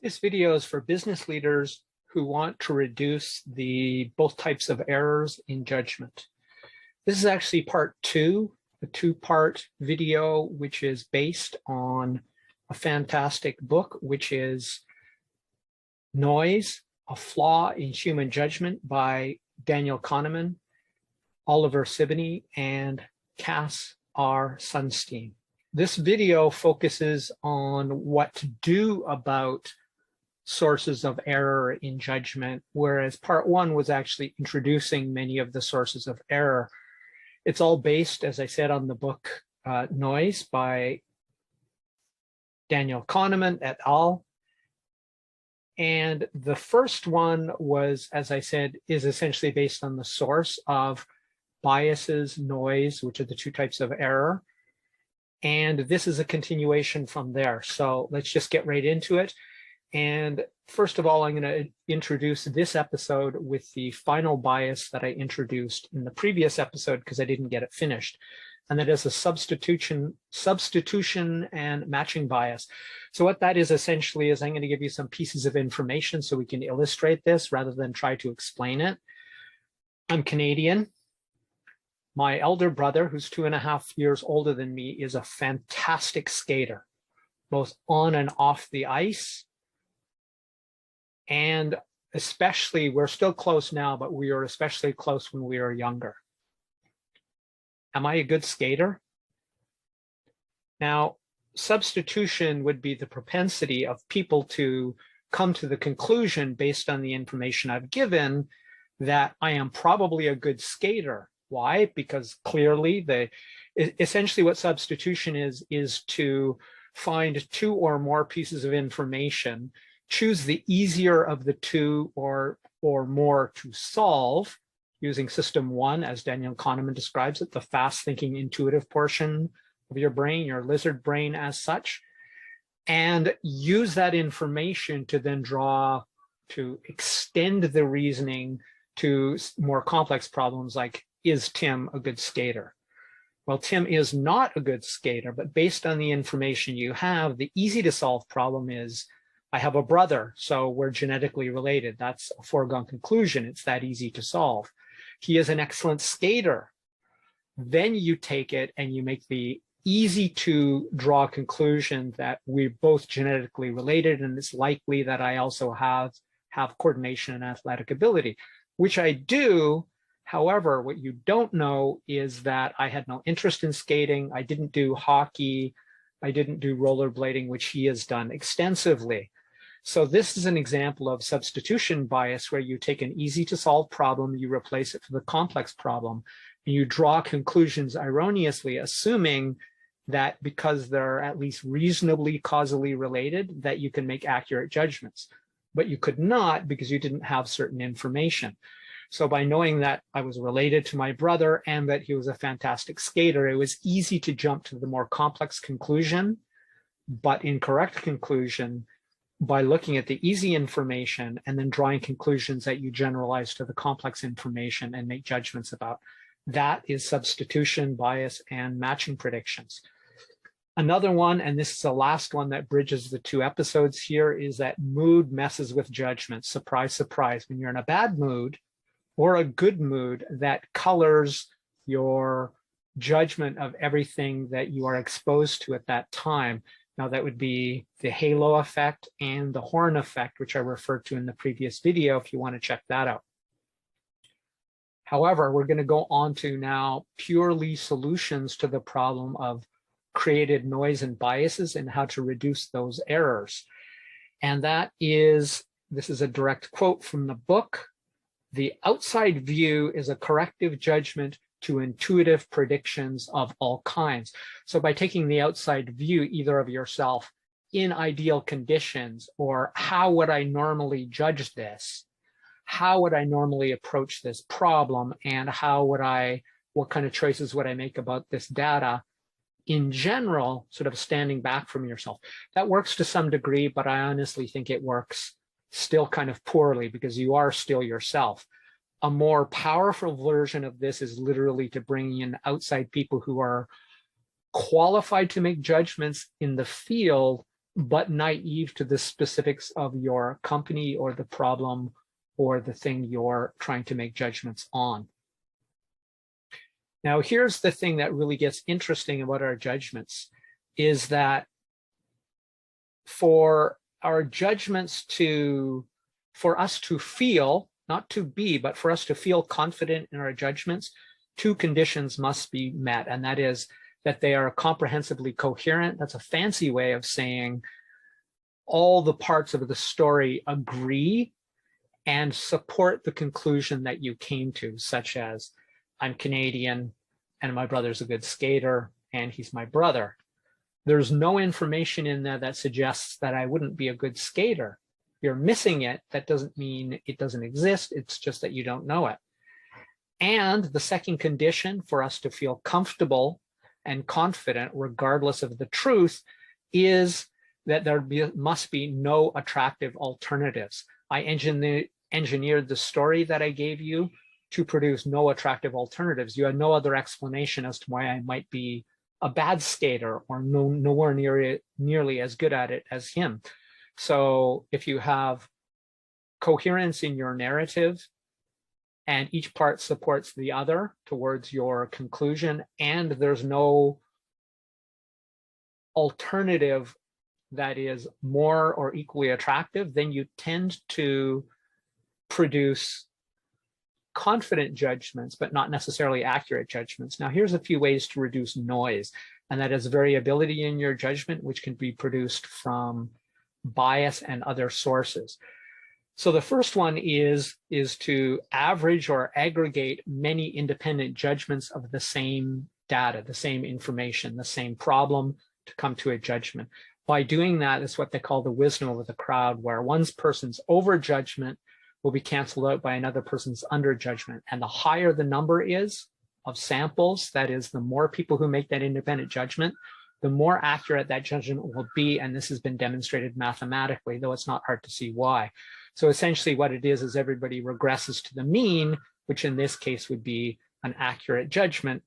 This video is for business leaders who want to reduce both types of errors in judgment. This is actually part two, a two-part video, which is based on a fantastic book, which is Noise, a Flaw in Human Judgment by Daniel Kahneman, Oliver Siboney, and Cass R. Sunstein. This video focuses on what to do about sources of error in judgment, whereas part one was actually introducing many of the sources of error. It's all based, as I said, on the book Noise by Daniel Kahneman et al. And the first one was, as I said, is essentially based on the source of biases, noise, which are the two types of error. And this is a continuation from there. So let's just get right into it. And first of all, I'm going to introduce this episode with the final bias that I introduced in the previous episode because I didn't get it finished. And that is a substitution and matching bias. So what that is essentially is I'm going to give you some pieces of information so we can illustrate this rather than try to explain it. I'm Canadian. My elder brother, who's 2.5 years older than me, is a fantastic skater, both on and off the ice. And especially, we're still close now, but we were especially close when we were younger. Am I a good skater? Now, substitution would be the propensity of people to come to the conclusion based on the information I've given that I am probably a good skater. Why? Because clearly, essentially what substitution is to find two or more pieces of information, choose the easier of the two or more to solve using system one, as Daniel Kahneman describes it, the fast thinking intuitive portion of your brain, your lizard brain as such, and use that information to then to extend the reasoning to more complex problems like, is Tim a good skater? Well, Tim is not a good skater, but based on the information you have, the easy to solve problem is, I have a brother, so we're genetically related. That's a foregone conclusion. It's that easy to solve. He is an excellent skater. Then you take it and you make the easy to draw conclusion that we're both genetically related, and it's likely that I also have coordination and athletic ability, which I do. However, what you don't know is that I had no interest in skating. I didn't do hockey. I didn't do rollerblading, which he has done extensively. So this is an example of substitution bias where you take an easy to solve problem, you replace it for the complex problem, and you draw conclusions erroneously, assuming that because they're at least reasonably causally related, that you can make accurate judgments. But you could not because you didn't have certain information. So by knowing that I was related to my brother and that he was a fantastic skater, it was easy to jump to the more complex conclusion, but incorrect conclusion, by looking at the easy information and then drawing conclusions that you generalize to the complex information and make judgments about. That is substitution bias and matching predictions. Another one, and this is the last one that bridges the two episodes here, is that mood messes with judgment. Surprise, surprise. When you're in a bad mood or a good mood, that colors your judgment of everything that you are exposed to at that time. Now, that would be the halo effect and the horn effect, which I referred to in the previous video, if you want to check that out. However, we're going to go on to now purely solutions to the problem of created noise and biases and how to reduce those errors. And this is a direct quote from the book. The outside view is a corrective judgment to intuitive predictions of all kinds. So by taking the outside view, either of yourself in ideal conditions, or how would I normally judge this? How would I normally approach this problem? And what kind of choices would I make about this data? In general, sort of standing back from yourself. That works to some degree, but I honestly think it works still kind of poorly because you are still yourself. A more powerful version of this is literally to bring in outside people who are qualified to make judgments in the field but naive to the specifics of your company or the problem or the thing you're trying to make judgments on. Now, here's the thing that really gets interesting about our judgments is that for our judgments for us to feel, not to be, but for us to feel confident in our judgments, two conditions must be met, and that is that they are comprehensively coherent. That's a fancy way of saying all the parts of the story agree and support the conclusion that you came to, such as I'm Canadian and my brother's a good skater and he's my brother. There's no information in there that suggests that I wouldn't be a good skater. You're missing it. That doesn't mean it doesn't exist. It's just that you don't know it. And the second condition for us to feel comfortable and confident, regardless of the truth, is that there must be no attractive alternatives. I engineered the story that I gave you to produce no attractive alternatives. You had no other explanation as to why I might be a bad skater or nowhere nearly as good at it as him. So if you have coherence in your narrative and each part supports the other towards your conclusion, and there's no alternative that is more or equally attractive, then you tend to produce confident judgments, but not necessarily accurate judgments. Now, here's a few ways to reduce noise, and that is variability in your judgment, which can be produced from bias and other sources. So the first one is to average or aggregate many independent judgments of the same data, the same information, the same problem to come to a judgment. By doing that, it's what they call the wisdom of the crowd, where one person's over judgment will be canceled out by another person's under judgment. And the higher the number is of samples, that is, the more people who make that independent judgment, the more accurate that judgment will be. And this has been demonstrated mathematically, though it's not hard to see why. So essentially what it is everybody regresses to the mean, which in this case would be an accurate judgment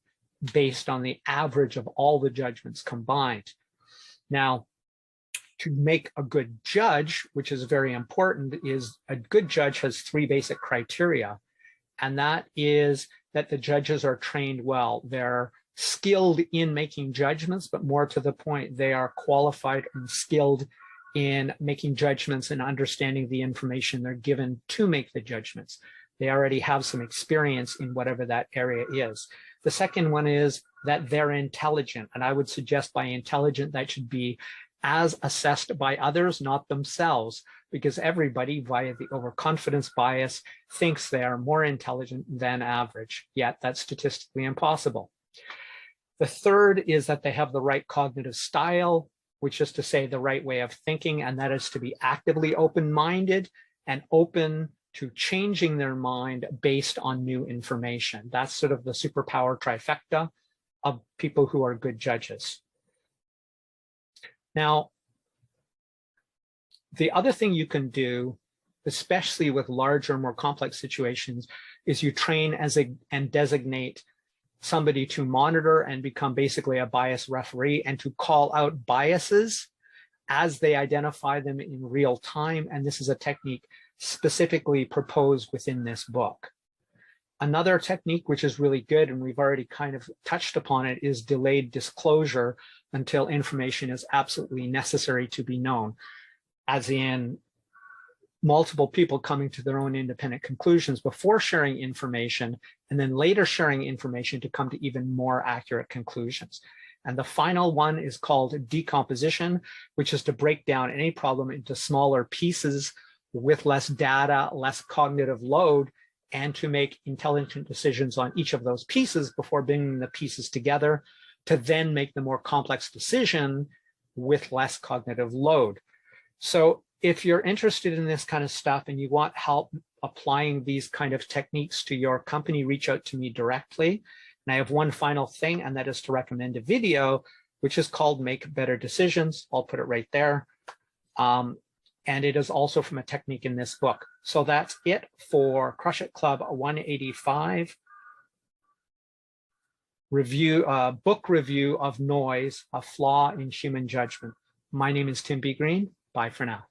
based on the average of all the judgments combined. Now, to make a good judge, which is very important, is a good judge has three basic criteria. And that is that the judges are trained well. They're skilled in making judgments, but more to the point, they are qualified and skilled in making judgments and understanding the information they're given to make the judgments. They already have some experience in whatever that area is. The second one is that they're intelligent. And I would suggest by intelligent, that should be as assessed by others, not themselves, because everybody via the overconfidence bias thinks they are more intelligent than average, yet that's statistically impossible. The third is that they have the right cognitive style, which is to say the right way of thinking, and that is to be actively open-minded and open to changing their mind based on new information. That's sort of the superpower trifecta of people who are good judges. Now, the other thing you can do, especially with larger, more complex situations, is you train and designate somebody to monitor and become basically a bias referee and to call out biases as they identify them in real time. And this is a technique specifically proposed within this book. Another technique, which is really good, and we've already kind of touched upon it, is delayed disclosure until information is absolutely necessary to be known, as in multiple people coming to their own independent conclusions before sharing information, and then later sharing information to come to even more accurate conclusions. And the final one is called decomposition, which is to break down any problem into smaller pieces with less data, less cognitive load, and to make intelligent decisions on each of those pieces before bringing the pieces together to then make the more complex decision with less cognitive load. So if you're interested in this kind of stuff and you want help applying these kind of techniques to your company, reach out to me directly. And I have one final thing, and that is to recommend a video, which is called Make Better Decisions. I'll put it right there. And it is also from a technique in this book. So that's it for Crush It Club 185. Book review of Noise, a Flaw in Human Judgment. My name is Tim B. Green. Bye for now.